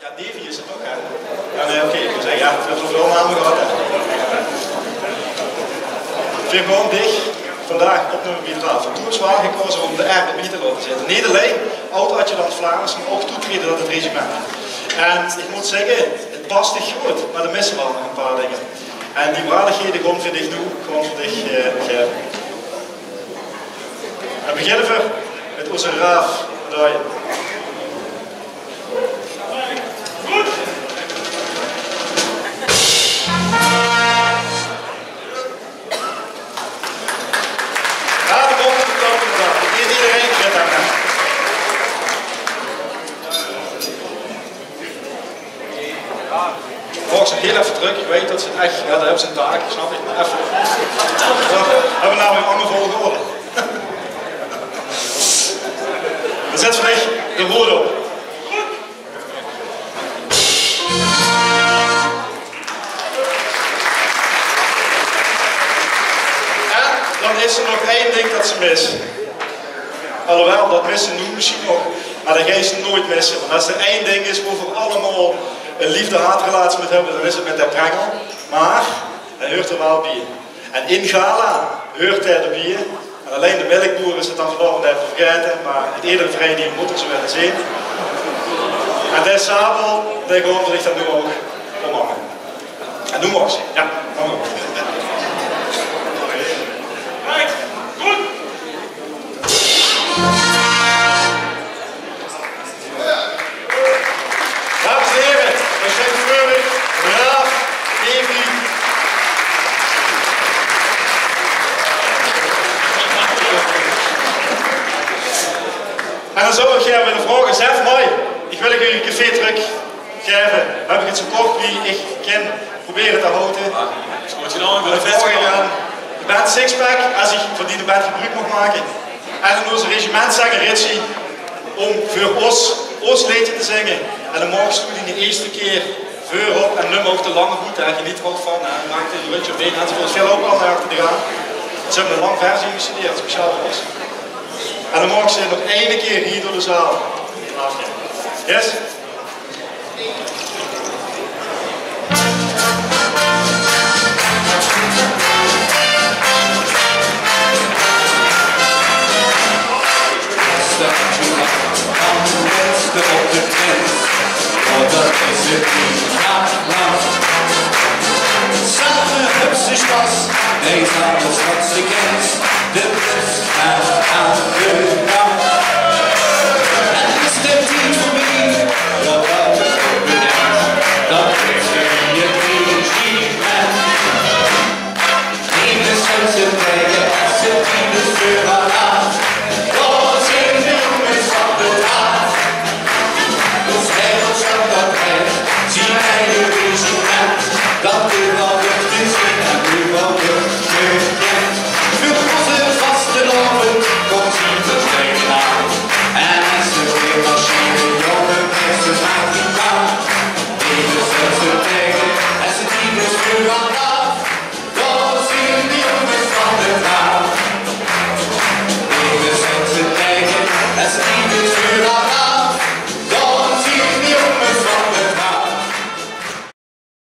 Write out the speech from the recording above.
Ja, Davy is het ook, hè? Ja, nee, oké, ik wil zeggen, ja, we hebben zoveel namen gehad, hè. Ik vind gewoon dicht, vandaag op nummer 12. Voor Tours zwaar gekozen om de R erbij te laten zitten. Niet alleen oud-adjudant Vlaanders, maar ook toetreden tot het regiment. En ik moet zeggen, het past echt goed, maar er missen wel nog een paar dingen. En die waardigheden gewoon vind ik nu, gewoon voor dich geven. We beginnen we met onze raaf medaille. Goed! Ja, de bocht is ook inderdaad. Niet iedereen zit aan hem. Volgens het heel even druk, ik weet dat ze het echt, ja, daar hebben ze een taak, snap ik, maar even. We hebben namelijk allemaal volgorde. Dan zet vandaag de hoed op. En dan is er nog één ding dat ze missen. Alhoewel, dat missen nu misschien nog, maar dat gaan ze nooit missen. Want als er één ding is waar we allemaal een liefde-haatrelatie met hebben, dan is het met dat prengel. Maar hij hoort er wel bij. En in Gala hoort hij erbij. En alleen de melkboer is het dan vanavond even vergeten, maar het iedere vrijdag moet er zo willen zien. En deze sabel, die gewoon zich dat nu ook omarmen. En doe maar eens. Ja, kom maar. Right, goed! Dames en heren, we zijn keurig, braaf, Davy. En dan zou ik je willen vragen, zeg mij, ik wil jullie een café teruggeven. Heb ik het zo kort wie ik kan proberen te houden. Goed gedaan, ik wil Je bent sixpack, als ik van die band gebruik mag maken. En dan onze regiment zeggen, Ritchie, om voor ons liedje te zingen. En dan mag je die de eerste keer voorop en nummer over de lange voet, daar heb je niet wat van. Dan maakt hij een rutje op been, en ze veel ook al naar achter te gaan. Ze hebben een lange versie gestudeerd, speciaal voor ons. En dan mogen ze nog één keer hier door de zaal. Yes? Samen hupse stas, deze alles wat ze kent, de rust aan de